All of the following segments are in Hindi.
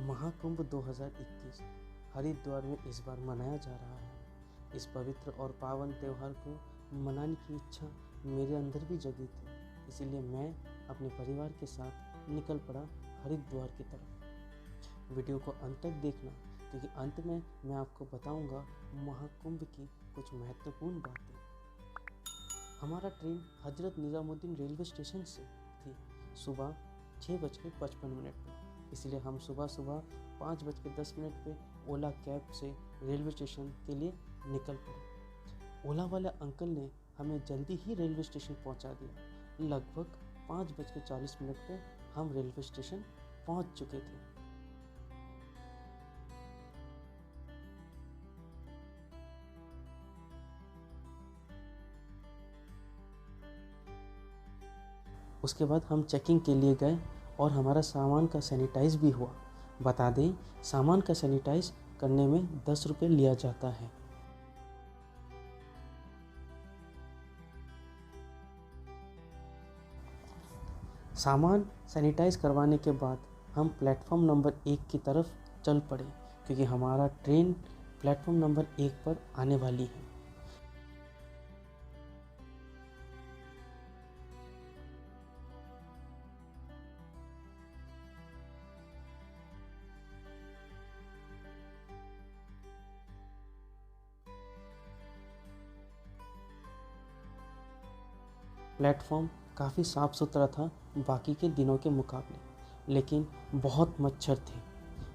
महाकुंभ 2021 हरिद्वार में इस बार मनाया जा रहा है। इस पवित्र और पावन त्यौहार को मनाने की इच्छा मेरे अंदर भी जगी थी, इसीलिए मैं अपने परिवार के साथ निकल पड़ा हरिद्वार की तरफ। वीडियो को अंत तक देखना, क्योंकि अंत में मैं आपको बताऊंगा महाकुंभ की कुछ महत्वपूर्ण बातें। हमारा train Hazrat Nizamuddin railway station से थी सुबह 6:55 पर, इसलिए हम सुबह 5:10 पे ओला कैब से रेलवे स्टेशन के लिए निकल पड़े। ओला वाले अंकल ने हमें जल्दी ही रेलवे स्टेशन पहुंचा दिया। लगभग 5:40 पे हम रेलवे स्टेशन पहुंच चुके थे। उसके बाद हम चेकिंग के लिए गए और हमारा सामान का सैनिटाइज भी हुआ। बता दें, सामान का सैनिटाइज करने में 10 रुपये लिया जाता है। सामान सैनिटाइज करवाने के बाद हम प्लेटफॉर्म नंबर 1 की तरफ चल पड़े, क्योंकि हमारा ट्रेन प्लेटफॉर्म नंबर 1 पर आने वाली है। प्लेटफॉर्म काफ़ी साफ़ सुथरा था बाकी के दिनों के मुकाबले, लेकिन बहुत मच्छर थे।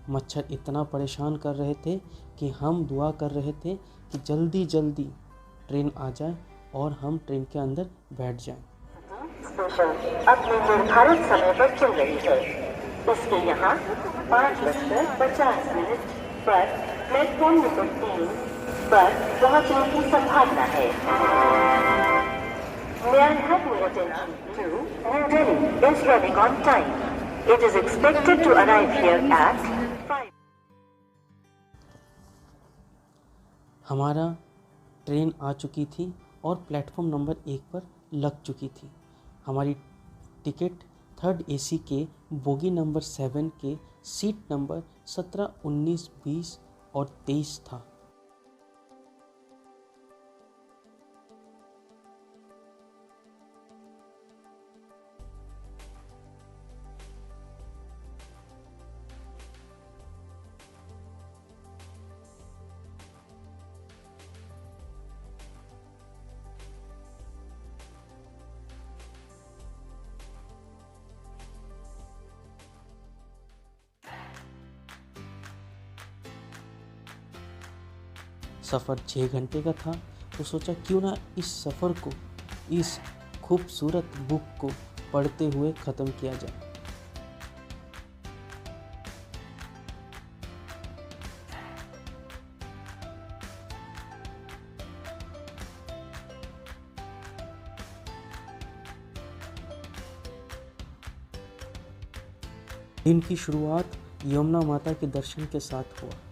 मच्छर इतना परेशान कर रहे थे कि हम दुआ कर रहे थे कि जल्दी जल्दी ट्रेन आ जाए और हम ट्रेन के अंदर बैठ जाएं। अपने निर्धारित समय पर चल रही है। इसके यहाँ 5:50 पर प्लेटफॉर्म नंबर 3 पर पहुँचने की संभावना है। May I have your attention to New Delhi is running on time. It is expected to arrive here at 5. हमारा ट्रेन आ चुकी थी और प्लेटफॉर्म नंबर 1 पर लग चुकी थी। हमारी टिकट 3rd AC के बोगी नंबर 7 के सीट नंबर 17, 19, 20 और 23 था। सफ़र 6 घंटे का था, तो सोचा क्यों ना इस सफ़र को, इस खूबसूरत बुक को पढ़ते हुए ख़त्म किया जाए। दिन की शुरुआत यमुना माता के दर्शन के साथ हुआ।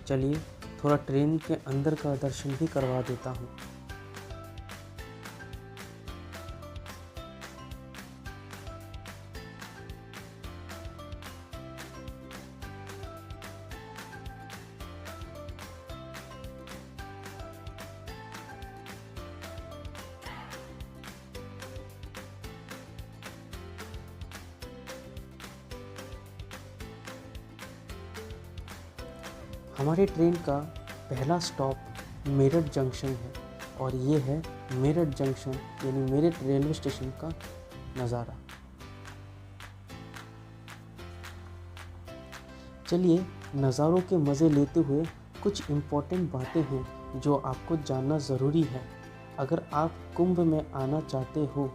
चलिए थोड़ा ट्रेन के अंदर का दर्शन भी करवा देता हूँ। हमारे ट्रेन का पहला स्टॉप मेरठ जंक्शन है और ये है मेरठ जंक्शन यानी मेरठ रेलवे स्टेशन का नज़ारा। चलिए नज़ारों के मज़े लेते हुए कुछ इम्पोर्टेंट बातें हैं जो आपको जानना ज़रूरी है। अगर आप कुंभ में आना चाहते हो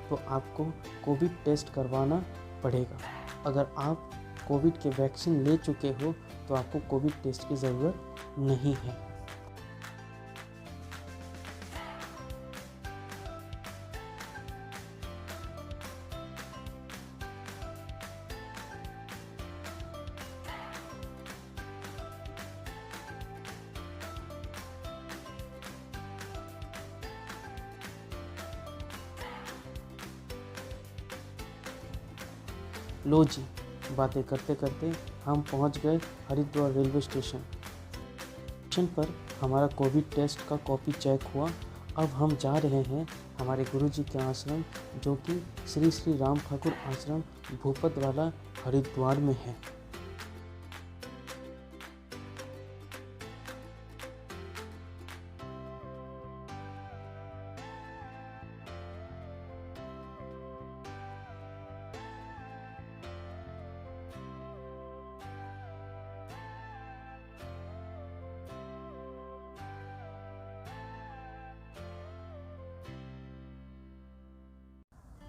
तो आपको कोविड टेस्ट करवाना पड़ेगा। अगर आप कोविड के वैक्सीन ले चुके हो तो आपको कोविड टेस्ट की ज़रूरत नहीं है। लो जी, बातें करते करते हम पहुंच गए हरिद्वार रेलवे स्टेशन पर। हमारा कोविड टेस्ट का कॉपी चेक हुआ। अब हम जा रहे हैं हमारे गुरुजी के आश्रम, जो कि श्री श्री राम ठाकुर आश्रम भूपत वाला हरिद्वार में है।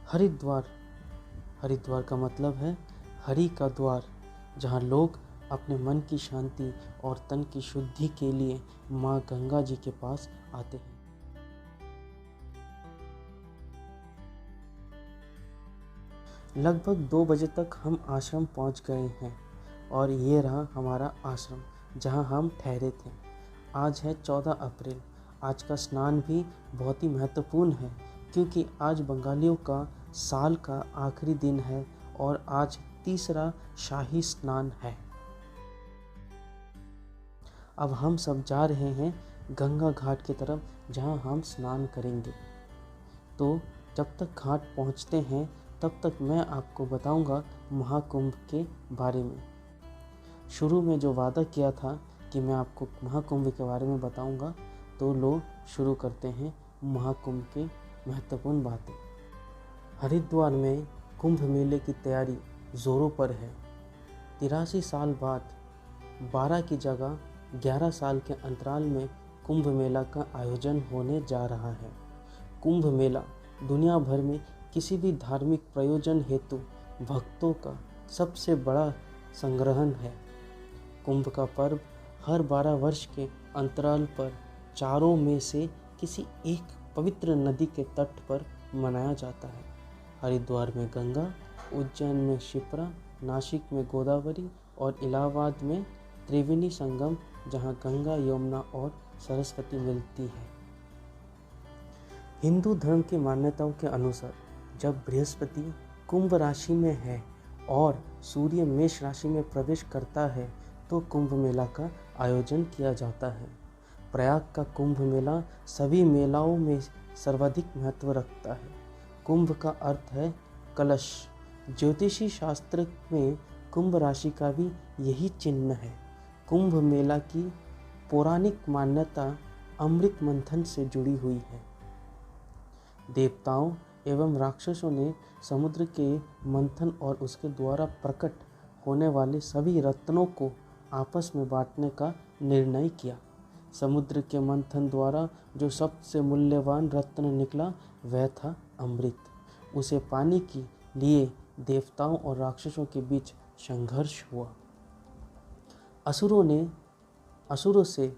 हरिद्वार, हरिद्वार का मतलब है हरि का द्वार, जहाँ लोग अपने मन की शांति और तन की शुद्धि के लिए माँ गंगा जी के पास आते हैं। लगभग 2 बजे तक हम आश्रम पहुँच गए हैं और ये रहा हमारा आश्रम जहाँ हम ठहरे थे। आज है 14 अप्रैल। आज का स्नान भी बहुत ही महत्वपूर्ण है, क्योंकि आज बंगालियों का साल का आखिरी दिन है और आज तीसरा शाही स्नान है। अब हम सब जा रहे हैं गंगा घाट की तरफ, जहां हम स्नान करेंगे। तो जब तक घाट पहुंचते हैं तब तक मैं आपको बताऊंगा महाकुंभ के बारे में। शुरू में जो वादा किया था कि मैं आपको महाकुंभ के बारे में बताऊंगा, तो लो शुरू करते हैं महाकुंभ के महत्वपूर्ण बातें। हरिद्वार में कुंभ मेले की तैयारी जोरों पर है। 83 साल बाद 12 की जगह 11 साल के अंतराल में कुंभ मेला का आयोजन होने जा रहा है। कुंभ मेला दुनिया भर में किसी भी धार्मिक प्रयोजन हेतु भक्तों का सबसे बड़ा संग्रहण है। कुंभ का पर्व हर 12 वर्ष के अंतराल पर चारों में से किसी एक पवित्र नदी के तट पर मनाया जाता है। हरिद्वार में गंगा, उज्जैन में शिप्रा, नासिक में गोदावरी और इलाहाबाद में त्रिवेणी संगम, जहां गंगा, यमुना और सरस्वती मिलती है। हिंदू धर्म की मान्यताओं के अनुसार जब बृहस्पति कुंभ राशि में है और सूर्य मेष राशि में प्रवेश करता है, तो कुंभ मेला का आयोजन किया जाता है। प्रयाग का कुंभ मेला सभी मेलाओं में सर्वाधिक महत्व रखता है। कुंभ का अर्थ है कलश। ज्योतिषी शास्त्र में कुंभ राशि का भी यही चिन्ह है। कुंभ मेला की पौराणिक मान्यता अमृत मंथन से जुड़ी हुई है। देवताओं एवं राक्षसों ने समुद्र के मंथन और उसके द्वारा प्रकट होने वाले सभी रत्नों को आपस में बांटने का निर्णय किया। समुद्र के मंथन द्वारा जो सबसे मूल्यवान रत्न निकला वह था अमृत। उसे पाने के लिए देवताओं और राक्षसों के बीच संघर्ष हुआ। असुरों से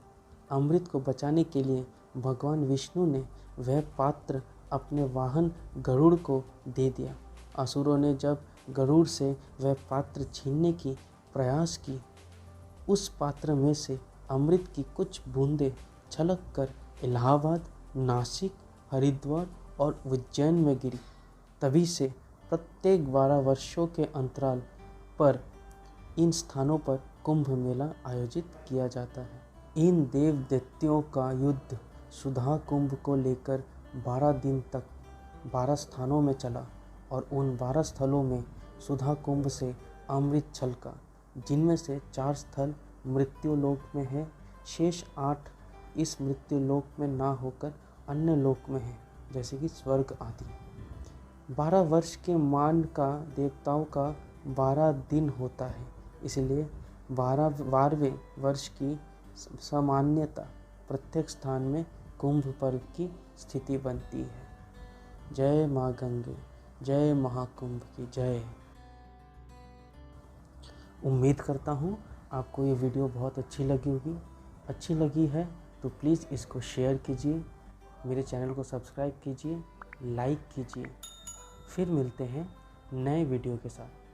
अमृत को बचाने के लिए भगवान विष्णु ने वह पात्र अपने वाहन गरुड़ को दे दिया। असुरों ने जब गरुड़ से वह पात्र छीनने की प्रयास की, उस पात्र में से अमृत की कुछ बूंदें छलक कर इलाहाबाद, नासिक, हरिद्वार और उज्जैन में गिरी। तभी से प्रत्येक 12 वर्षों के अंतराल पर इन स्थानों पर कुंभ मेला आयोजित किया जाता है। इन देव दैत्यों का युद्ध सुधा कुंभ को लेकर 12 दिन तक 12 स्थानों में चला और उन 12 स्थलों में सुधा कुंभ से अमृत छलका, जिनमें से 4 स्थल मृत्युलोक में है। शेष 8 इस मृत्युलोक में ना होकर अन्य लोक में है, जैसे कि स्वर्ग आदि। 12 वर्ष के मान का देवताओं का 12 दिन होता है, इसलिए 12वें वर्ष की सामान्यता प्रत्येक स्थान में कुंभ पर्व की स्थिति बनती है। जय माँ गंगे, जय महाकुंभ की जय। उम्मीद करता हूँ आपको ये वीडियो बहुत अच्छी लगी होगी। अच्छी लगी है तो प्लीज़ इसको शेयर कीजिए, मेरे चैनल को सब्सक्राइब कीजिए, लाइक कीजिए। फिर मिलते हैं नए वीडियो के साथ।